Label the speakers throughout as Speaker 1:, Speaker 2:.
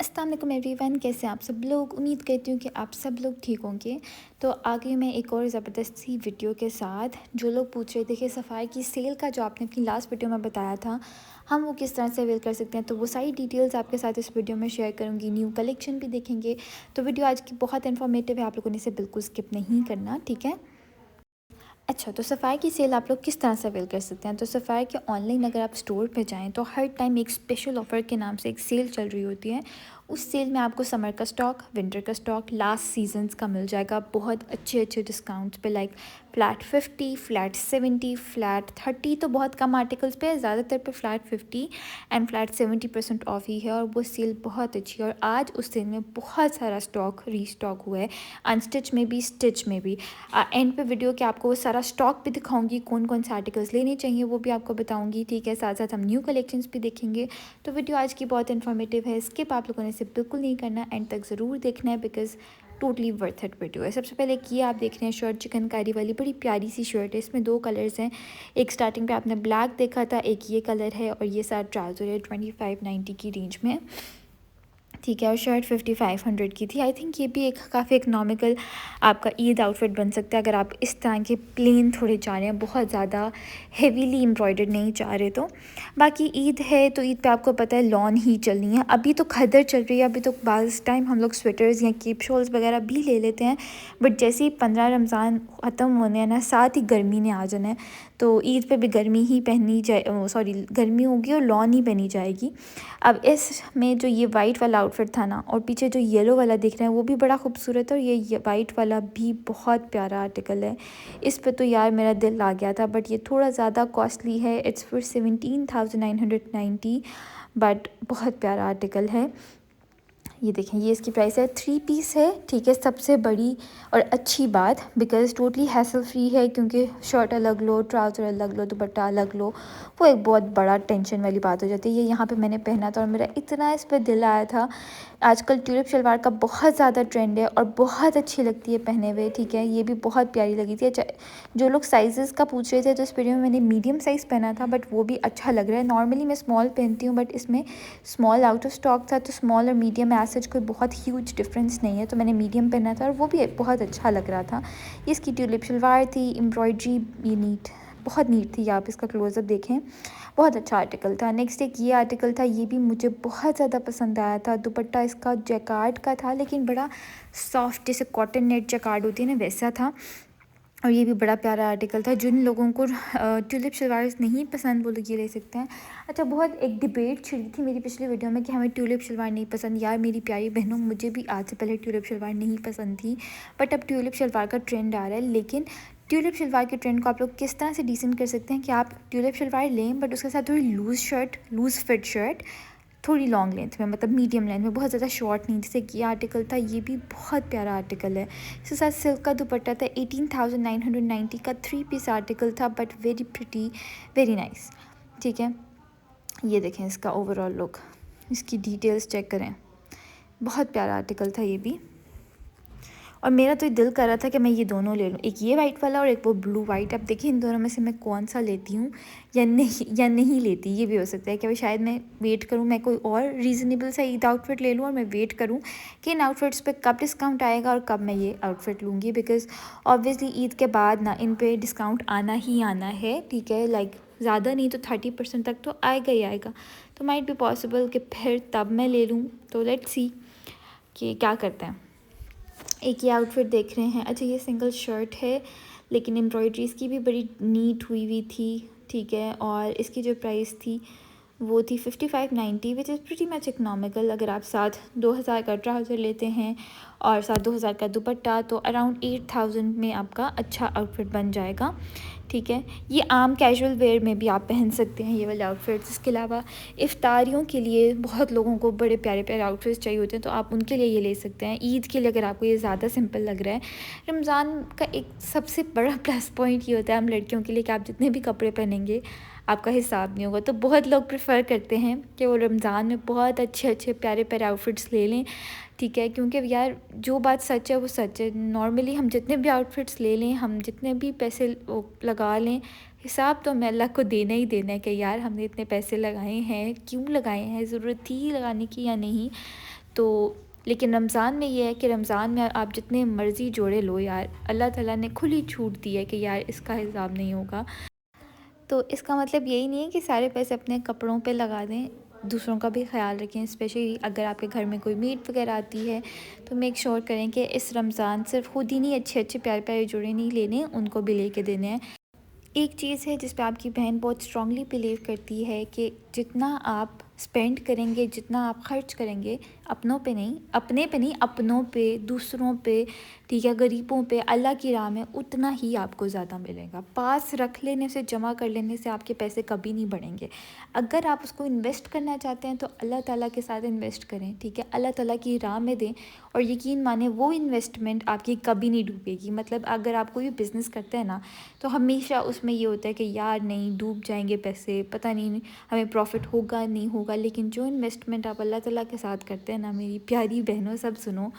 Speaker 1: अस्सलाम वालेकुम एवरीवन, कैसे हैं आप सब लोग। उम्मीद करती हूँ कि आप सब लोग ठीक होंगे। तो आ गई मैं एक और ज़बरदस्त सी वीडियो के साथ। जो लोग पूछ रहे थे कि सफ़ाई की सेल का जो आपने अपनी लास्ट वीडियो में बताया था, हम वो किस तरह से अवेल कर सकते हैं, तो वो सारी डिटेल्स आपके साथ इस वीडियो में शेयर करूँगी। न्यू कलेक्शन भी देखेंगे। तो वीडियो आज की बहुत इन्फॉर्मेटिव है, आप लोगों ने इसे बिल्कुल स्किप नहीं करना, ठीक है। अच्छा, तो सफ़ाई की सेल आप लोग किस तरह से अवेल कर सकते हैं। तो सफ़ाई के ऑनलाइन अगर आप स्टोर पे जाएँ तो हर टाइम एक स्पेशल ऑफ़र के नाम से एक सेल चल रही होती है। उस सेल में आपको समर का स्टॉक, विंटर का स्टॉक, लास्ट सीजन्स का मिल जाएगा बहुत अच्छे अच्छे डिस्काउंट्स पे। लाइक फ्लैट 50, फ्लैट 70, फ्लैट 30, तो बहुत कम आर्टिकल्स पे है, ज़्यादातर पे फ्लैट 50 एंड फ्लैट 70% ऑफ ही है। और वो सेल बहुत अच्छी है और आज उस सेल में बहुत सारा स्टॉक रीस्टॉक हुआ है, अनस्टिच में भी, स्टिच में भी। एंड पे वीडियो के आपको वो सारा स्टॉक भी दिखाऊंगी, कौन कौन से आर्टिकल्स लेने चाहिए वो भी आपको बताऊंगी, ठीक है। साथ साथ हम न्यू कलेक्शंस भी देखेंगे। तो वीडियो आज की बहुत इन्फॉर्मेटिव है, स्किप आप लोगों ने इसे बिल्कुल नहीं करना, एंड तक ज़रूर देखना है because totally worth it video है। सबसे पहले ये आप देख रहे हैं शर्ट, चिकनकारी वाली बड़ी प्यारी सी शर्ट है। इसमें दो कलर्स हैं, एक स्टार्टिंग पे आपने ब्लैक देखा था, एक ये कलर है, और ये सारा ट्राउज़र है 2590 की रेंज में, ठीक है। और शर्ट 5500 की थी। आई थिंक ये भी एक काफ़ी इकनॉमिकल आपका ईद आउटफिट बन सकता है अगर आप इस तरह के प्लेन थोड़े चाह रहे हैं, बहुत ज़्यादा हेवीली एम्ब्रॉयडर्ड नहीं चाह रहे। तो बाकी ईद है तो ईद पे आपको पता है लॉन ही चलनी है। अभी तो खदर चल रही है, अभी तो बाज़ टाइम हम लोग स्वेटर्स या केप शॉल्स वगैरह भी ले लेते हैं, बट जैसे ही 15 रमज़ान ख़त्म होने हैं ना, साथ ही गर्मी ने आ जाना है, तो ईद पे भी गर्मी ही पहनी जाए, सॉरी गर्मी होगी और लॉन ही पहनी जाएगी। अब इसमें जो ये वाइट वाला आउटफिट था ना, और पीछे जो येलो वाला दिख रहा है वो भी बड़ा खूबसूरत है, और ये वाइट वाला भी बहुत प्यारा आर्टिकल है। इस पे तो यार मेरा दिल आ गया था, बट ये थोड़ा ज़्यादा कॉस्टली है। इट्स फॉर 17,990, बट बहुत प्यारा आर्टिकल है। ये देखें, ये इसकी प्राइस है, 3 पीस है, ठीक है। सबसे बड़ी और अच्छी बात, बिकॉज़ टोटली हैसल फ्री है, क्योंकि शर्ट अलग लो, ट्राउज़र अलग लो, दुपट्टा अलग लो, वो एक बहुत बड़ा टेंशन वाली बात हो जाती है। ये यहाँ पे मैंने पहना था और मेरा इतना इस पे दिल आया था। आजकल ट्यूलिप शलवार का बहुत ज़्यादा ट्रेंड है और बहुत अच्छी लगती है पहने हुए, ठीक है। ये भी बहुत प्यारी लगी थी। अच्छा, जो लोग साइज़ेस का पूछ रहे थे, तो इस वीडियो में मैंने मीडियम साइज़ पहना था, बट वो भी अच्छा लग रहा है। नॉर्मली मैं स्मॉल पहनती हूँ, बट इसमें स्मॉल आउट ऑफ स्टॉक था, तो स्मॉल और मीडियम में ऐसा कोई बहुत ह्यूज डिफरेंस नहीं है, तो मैंने मीडियम पहना था और वो भी बहुत अच्छा लग रहा था। इसकी ट्यूलिप शलवार थी, एम्ब्रॉयड्री ये नीट, बहुत नीट थी। आप इसका क्लोज़अप देखें, बहुत अच्छा आर्टिकल था। नेक्स्ट एक ये आर्टिकल था, ये भी मुझे बहुत ज़्यादा पसंद आया था। दुपट्टा इसका जैकार्ड का था, लेकिन बड़ा सॉफ्ट, जैसे कॉटन नेट जैकार्ड होती है ना, वैसा था। और ये भी बड़ा प्यारा आर्टिकल था। जिन लोगों को ट्यूलिप शलवार नहीं पसंद वो लोग ये ले सकते हैं। अच्छा, बहुत एक डिबेट छिड़ी थी मेरी पिछली वीडियो में कि हमें ट्यूलिप शलवार नहीं पसंद। यार मेरी प्यारी बहनों, मुझे भी आज से पहले ट्यूलिप शलवार नहीं पसंद थी, बट अब ट्यूलिप शलवार का ट्रेंड आ रहा है। लेकिन ट्यूलिप शलवार के ट्रेंड को आप लोग किस तरह से डिसेंट कर सकते हैं कि आप ट्यूलिप शलवार लें, बट उसके साथ थोड़ी loose shirt, loose fit shirt, थोड़ी लॉन्ग लेंथ में, मतलब मीडियम लेंथ में, बहुत ज़्यादा शॉर्ट नहीं। जैसे कि ये आर्टिकल था, ये भी बहुत प्यारा आर्टिकल है। इसके साथ सिल्क का दुपट्टा था, 18,990 का 3 पीस आर्टिकल था, but very pretty, very nice, ठीक है। ये देखें इसका ओवरऑल लुक, इसकी डिटेल्स चेक करें, बहुत प्यारा आर्टिकल था ये भी। और मेरा तो ये दिल कर रहा था कि मैं ये दोनों ले लूँ, एक ये वाइट वाला और एक वो ब्लू वाइट। अब देखिए इन दोनों में से मैं कौन सा लेती हूँ या नहीं लेती। ये भी हो सकता है कि शायद मैं वेट करूँ, मैं कोई और रीज़नेबल सा ईद आउटफिट ले लूँ, और मैं वेट करूँ कि इन आउटफिट्स पे कब डिस्काउंट आएगा और कब मैं ये आउटफिट लूँगी। बिकॉज़ ऑब्वियसली ईद के बाद ना इन पर डिस्काउंट आना ही आना है, ठीक है। लाइक ज़्यादा नहीं तो 30% तक तो आएगा ही आएगा। तो माइट बी पॉसिबल कि फिर तब मैं ले लूँ। तो लेट्स सी कि क्या करते हैं। एक ये आउटफिट देख रहे हैं। अच्छा, ये सिंगल शर्ट है, लेकिन एम्ब्रॉयडरी इसकी भी बड़ी नीट हुई हुई थी, ठीक है। और इसकी जो प्राइस थी वो थी 5590, which is pretty much economical. अगर आप साथ 2000 का ट्राउज़र लेते हैं और साथ 2000 का दुपट्टा, तो अराउंड 8000 में आपका अच्छा आउटफिट बन जाएगा, ठीक है। ये आम कैजुअल वेयर में भी आप पहन सकते हैं ये वाले आउटफिट्स। इसके अलावा इफ्तारियों के लिए बहुत लोगों को बड़े प्यारे प्यारे आउटफिट्स चाहिए होते हैं, तो आप उनके लिए ये ले सकते हैं। ईद के लिए अगर आपको ये ज़्यादा सिंपल लग रहा है, रमज़ान का एक सबसे बड़ा प्लस पॉइंट ये होता है हम लड़कियों के लिए कि आप जितने भी कपड़े पहनेंगे आपका हिसाब नहीं होगा। तो बहुत लोग प्रेफर करते हैं कि वो रमज़ान में बहुत अच्छे अच्छे प्यारे प्यारे आउटफिट्स ले लें, ठीक है। क्योंकि यार जो बात सच है वो सच है। नॉर्मली हम जितने भी आउटफिट्स ले लें, हम जितने भी पैसे लगा लें, हिसाब तो हमें अल्लाह को देना ही देना है कि यार हमने इतने पैसे लगाए हैं, क्यों लगाए हैं, ज़रूरत थी लगाने की या नहीं। तो लेकिन रमज़ान में ये है कि रमज़ान में आप जितने मर्ज़ी जोड़े लो यार, अल्लाह ताला ने खुली छूट दी है कि यार इसका हिसाब नहीं होगा। तो इसका मतलब यही नहीं है कि सारे पैसे अपने कपड़ों पे लगा दें, दूसरों का भी ख़्याल रखें। स्पेशली अगर आपके घर में कोई मेड वगैरह आती है तो मेक श्योर करें कि इस रमज़ान सिर्फ खुद ही नहीं अच्छे अच्छे प्यारे प्यारे जोड़े नहीं लेने, उनको भी लेके देने हैं। एक चीज़ है जिस पे आपकी बहन बहुत स्ट्रांगली बिलीव करती है कि जितना आप स्पेंड करेंगे, जितना आप खर्च करेंगे, अपनों पे नहीं, अपने पे नहीं, अपनों पे, दूसरों पे, ठीक है, गरीबों पे, अल्लाह की राह में, उतना ही आपको ज़्यादा मिलेगा। पास रख लेने से, जमा कर लेने से आपके पैसे कभी नहीं बढ़ेंगे। अगर आप उसको इन्वेस्ट करना चाहते हैं तो अल्लाह ताला के साथ इन्वेस्ट करें, ठीक है, अल्लाह ताला की राह में दें, और यकीन माने वो इन्वेस्टमेंट आपकी कभी नहीं डूबेगी। मतलब अगर आप कोई भी बिज़नेस करते हैं ना, तो हमेशा उसमें ये होता है कि यार नहीं, डूब जाएंगे पैसे, पता नहीं हमें प्रॉफिट होगा नहीं होगा। लेकिन जो इन्वेस्टमेंट आप अल्लाह ताला के साथ करते हैं ना, मेरी प्यारी बहनों सब सुनो,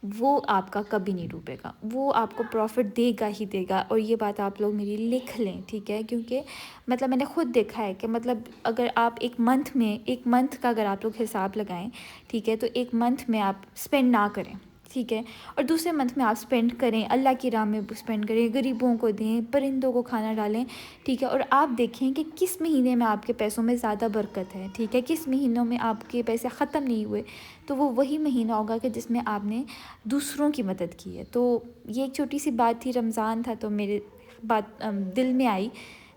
Speaker 1: वो आपका कभी नहीं डूबेगा, वो आपको प्रॉफिट देगा ही देगा। और ये बात आप लोग मेरी लिख लें, ठीक है, क्योंकि मतलब मैंने खुद देखा है कि मतलब अगर आप एक मंथ का अगर आप लोग हिसाब लगाएं, ठीक है, तो एक मंथ में आप स्पेंड ना करें, ठीक है, और दूसरे मंथ में आप स्पेंड करें, अल्लाह की राह में स्पेंड करें, गरीबों को दें, परिंदों को खाना डालें, ठीक है, और आप देखें कि किस महीने में आपके पैसों में ज़्यादा बरकत है, ठीक है, किस महीनों में आपके पैसे ख़त्म नहीं हुए, तो वो वही महीना होगा कि जिसमें आपने दूसरों की मदद की है। तो ये एक छोटी सी बात थी, रमज़ान था तो मेरे बात दिल में आई,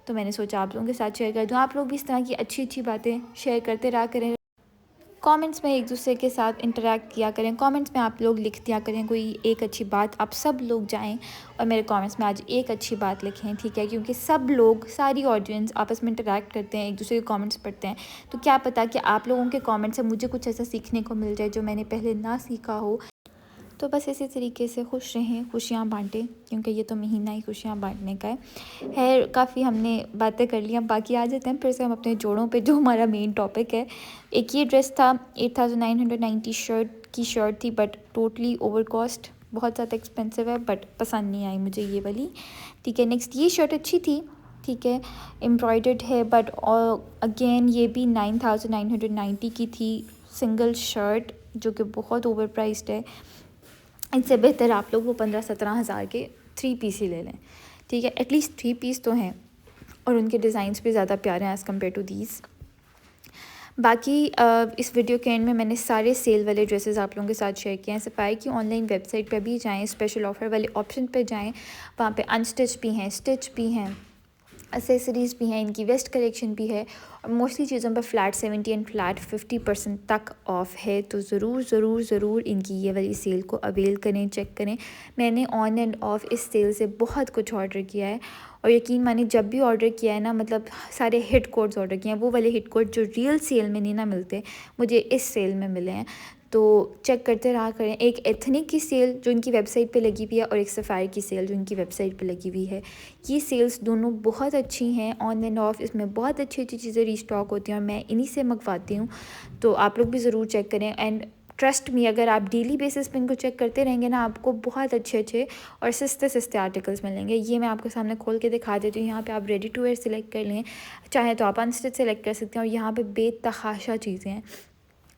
Speaker 1: तो मैंने सोचा आप लोगों के साथ शेयर कर दूँ। आप लोग भी इस तरह की अच्छी अच्छी बातें शेयर करते रहा करें, कमेंट्स में एक दूसरे के साथ इंटरेक्ट किया करें, कमेंट्स में आप लोग लिख दिया करें कोई एक अच्छी बात, आप सब लोग जाएं और मेरे कमेंट्स में आज एक अच्छी बात लिखें, ठीक है, क्योंकि सब लोग, सारी ऑडियंस आपस में इंटरेक्ट करते हैं, एक दूसरे के कमेंट्स पढ़ते हैं, तो क्या पता कि आप लोगों के कमेंट से मुझे कुछ ऐसा सीखने को मिल जाए जो मैंने पहले ना सीखा हो। तो बस इसी तरीके से खुश रहें, खुशियाँ बांटें, क्योंकि ये तो महीना ही खुशियाँ बांटने का है। काफ़ी हमने बातें कर ली, अब बाकी आ जाते हैं फिर से हम अपने जोड़ों पे, जो हमारा मेन टॉपिक है। एक ये ड्रेस था 8990 शर्ट थी, बट टोटली ओवर कॉस्ट, बहुत ज़्यादा एक्सपेंसिव है, बट पसंद नहीं आई मुझे ये वाली, ठीक है। नेक्स्ट ये शर्ट अच्छी थी, ठीक है, एम्ब्रॉयडर्ड है, बट अगेन ये भी 9990 की थी, सिंगल शर्ट, जो कि बहुत ओवर प्राइस्ड है। इससे बेहतर आप लोग वो 15-17 हज़ार के 3 पीस ही ले लें, ठीक है, एटलीस्ट 3 पीस तो हैं, और उनके डिज़ाइंस भी ज़्यादा प्यारे हैं एज़ कम्पेयर टू दीज। बाकी इस वीडियो के एंड में मैंने सारे सेल वाले ड्रेसेस आप लोगों के साथ शेयर किए हैं। सफ़ाई की ऑनलाइन वेबसाइट पे भी जाएं, स्पेशल ऑफ़र वाले ऑप्शन पे जाएं, वहाँ पे अनस्टिच भी हैं, स्टिच भी हैं, एसेसरीज़ भी हैं, इनकी वेस्ट कलेक्शन भी है, और मोस्टली चीज़ों पर फ्लैट 70 एंड फ्लैट 50% तक ऑफ़ है। तो ज़रूर ज़रूर ज़रूर इनकी ये वाली सेल को अवेल करें, चेक करें। मैंने ऑन एंड ऑफ इस सेल से बहुत कुछ ऑर्डर किया है, और यकीन मानिए जब भी ऑर्डर किया है ना, मतलब सारे हिट कोड्स ऑर्डर किए हैं, वो वाले हिट कोड जो रियल सेल में नहीं ना मिलते, मुझे इस सेल में मिले हैं। तो चेक करते रहा करें। एक एथनिक की सेल जो इनकी वेबसाइट पे लगी हुई है, और एक सफ़ारी की सेल जो इनकी वेबसाइट पे लगी हुई है। ये सेल्स दोनों बहुत अच्छी हैं, ऑन एंड ऑफ इसमें बहुत अच्छी अच्छी चीज़ें रीस्टॉक होती हैं, और मैं इन्हीं से मंगवाती हूँ। तो आप लोग भी ज़रूर चेक करें, एंड ट्रस्ट मी, अगर आप डेली बेसिस पे इनको चेक करते रहेंगे ना, आपको बहुत अच्छे अच्छे और सस्ते सस्ते आर्टिकल्स मिलेंगे। ये मैं आपके सामने खोल के दिखा देती हूँ। यहाँ पे आप रेडी टू वेयर सेलेक्ट कर लें, चाहे तो आप अनस्टिच सेलेक्ट कर सकते हैं, और यहाँ पे बेतहाशा चीज़ें हैं,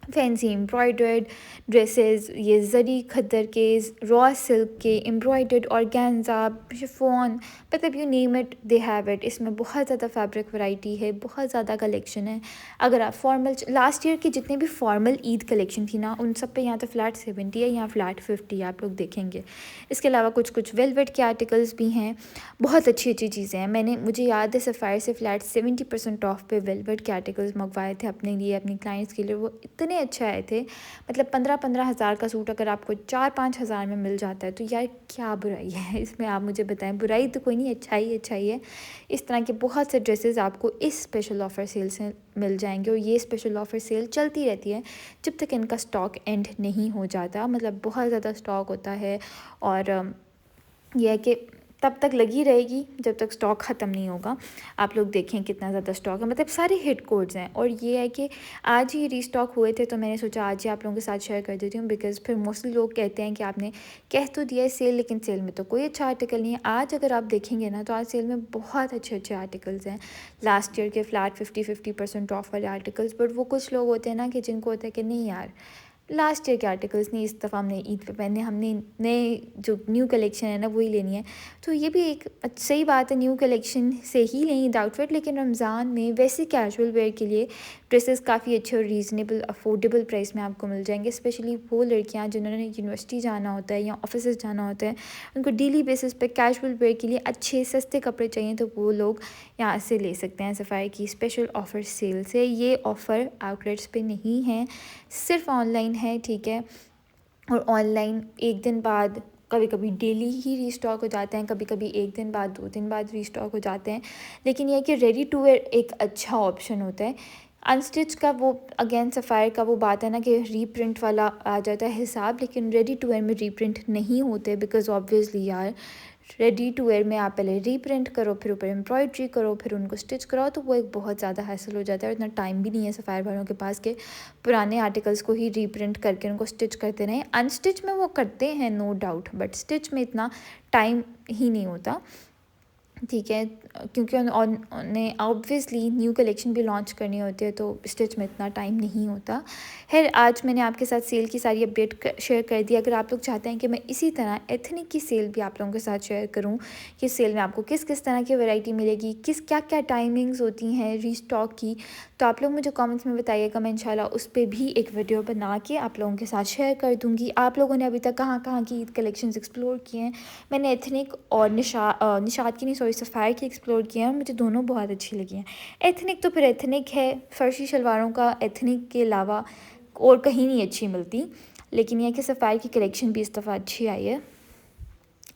Speaker 1: फैंसी एम्ब्रॉयडर्ड ड्रेसेस, ये जरी खद्दर के, रॉ सिल्क के, एम्ब्रॉयडर्ड ऑर्गेन्जा, शिफॉन, मतलब you name it they have it. इसमें बहुत ज़्यादा फैब्रिक वैरायटी है, बहुत ज़्यादा कलेक्शन है। अगर आप फॉर्मल, लास्ट ईयर की जितने भी फॉर्मल ईद कलेक्शन थी ना, उन सब पे यहाँ तो फ्लैट 70 है, यहाँ फ्लैट 50 है, आप लोग देखेंगे। इसके अलावा कुछ कुछ वेलवेट के आर्टिकल्स भी हैं, बहुत अच्छी अच्छी चीज़ें हैं। मुझे याद है सफ़ायर से फ्लैट 70% ऑफ पे वेलवेट के आर्टिकल्स मंगवाए थे अपने लिए, अपनी क्लाइंट्स के लिए। वो इतने अच्छे आए थे, मतलब 15-15 हज़ार का सूट अगर आपको 4-5 हज़ार में मिल जाता है, तो यार क्या बुराई है इसमें, आप मुझे बताएं। बुराई तो कोई नहीं, अच्छा ही है। इस तरह के बहुत से ड्रेसेस आपको इस स्पेशल ऑफ़र सेल से मिल जाएंगे, और ये स्पेशल ऑफ़र सेल चलती रहती है जब तक इनका स्टॉक एंड नहीं हो जाता। मतलब बहुत ज़्यादा स्टॉक होता है, और यह है कि तब तक लगी रहेगी जब तक स्टॉक ख़त्म नहीं होगा। आप लोग देखें कितना ज़्यादा स्टॉक है, मतलब सारे हिट कोड्स हैं। और ये है कि आज ही रीस्टॉक हुए थे, तो मैंने सोचा आज ही आप लोगों के साथ शेयर कर देती हूँ, बिकॉज़ फिर मोस्टली लोग कहते हैं कि आपने कह तो दिया है सेल, लेकिन सेल में तो कोई अच्छा आर्टिकल नहीं है। आज अगर आप देखेंगे ना, तो आज सेल में बहुत अच्छे अच्छे आर्टिकल्स हैं, लास्ट ईयर के फ्लैट 50% ऑफ वाले आर्टिकल्स। बट वो कुछ लोग होते हैं ना कि जिनको होता है कि नहीं यार, लास्ट ईयर के आर्टिकल्स नहीं, इस दफ़ा हमने ईद पे पहने, हमने नए जो न्यू कलेक्शन है ना वही लेनी है। तो ये भी एक सही बात है, न्यू कलेक्शन से ही लें ईद आउटफिट। लेकिन रमज़ान में वैसे कैजुअल वेयर के लिए ड्रेसेस काफ़ी अच्छे और रीज़नेबल अफोर्डेबल प्राइस में आपको मिल जाएंगे। स्पेशली वो लड़कियाँ जिन्होंने यूनिवर्सिटी जाना होता है या ऑफिस जाना होता है, उनको डेली बेसिस पे कैजुअल वेयर के लिए अच्छे सस्ते कपड़े चाहिए, तो वो लोग यहाँ से ले सकते हैं सफ़ाई की स्पेशल ऑफ़र सेल से। ये ऑफ़र आउटलेट्स पे नहीं है, सिर्फ ऑनलाइन है, ठीक है। और ऑनलाइन एक दिन बाद, कभी कभी डेली ही रीस्टॉक हो जाते हैं, कभी कभी एक दिन बाद 2 दिन बाद रीस्टॉक हो जाते हैं। लेकिन यह कि रेडी टू वेयर एक अच्छा ऑप्शन होता है। अनस्टिच का वो अगेन सफ़ायर का वो बात है ना कि रीप्रिंट वाला आ जाता है हिसाब, लेकिन रेडी टू वेयर में रीप्रिंट नहीं होते, बिकॉज़ ऑब्वियसली यार रेडी टू वेयर में आप पहले रीप्रिंट करो, फिर ऊपर एम्ब्रॉयड्री करो, फिर उनको स्टिच कराओ, तो वो एक बहुत ज़्यादा हैसल हो जाता है। और इतना टाइम भी नहीं है सफ़ायर वालों के पास के पुराने आर्टिकल्स को ही रीप्रिंट करके उनको स्टिच करते रहें। अनस्टिच में वो करते हैं नो डाउट, बट स्टिच में इतना टाइम ही नहीं होता, ठीक है, क्योंकि उन्हें ऑब्वियसली न्यू कलेक्शन भी लॉन्च करनी होती है, तो स्टिच में इतना टाइम नहीं होता। खैर, आज मैंने आपके साथ सेल की सारी अपडेट शेयर कर दी। अगर आप लोग चाहते हैं कि मैं इसी तरह एथनिक की सेल भी आप लोगों के साथ शेयर करूं कि सेल में आपको किस किस तरह की वैरायटी मिलेगी, किस क्या क्या टाइमिंग्स होती हैं रीस्टॉक की, तो आप लोग मुझे कमेंट्स में बताइएगा। मैं इंशाल्लाह उस पर भी एक वीडियो बना के आप लोगों के साथ शेयर कर दूँगी। आप लोगों ने अभी तक कहाँ कहाँ की ईद कलेक्शंस एक्सप्लोर किए हैं? मैंने एथनिक और निशात की नहीं, सॉरी, सफ़ायर की एक्सप्लोर किए हैं, मुझे दोनों बहुत अच्छी लगी हैं। एथनिक तो फिर एथनिक है, फ़र्शी शलवारों का एथनिक के अलावा और कहीं नहीं अच्छी मिलती, लेकिन यह कि सफ़ायर की कलेक्शन भी इस दफ़ा अच्छी आई है।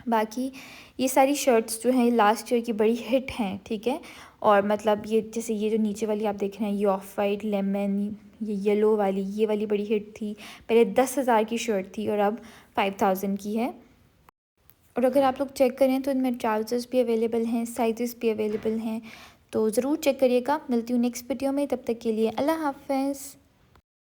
Speaker 1: बाकी ये सारी शर्ट्स जो हैं लास्ट ईयर की बड़ी हिट हैं, ठीक है। और मतलब ये जैसे ये जो नीचे वाली आप देख रहे हैं, ये ऑफ वाइट लेमन, ये येलो वाली, ये वाली बड़ी हिट थी। पहले 10,000 की शर्ट थी और अब 5,000 की है। और अगर आप लोग चेक करें तो इनमें ट्राउज़र्स भी अवेलेबल हैं, साइज़ेस भी अवेलेबल हैं, तो ज़रूर चेक करिएगा। मिलती हूँ नेक्स्ट वीडियो में, तब तक के लिए अल्लाह हाफ़िज़।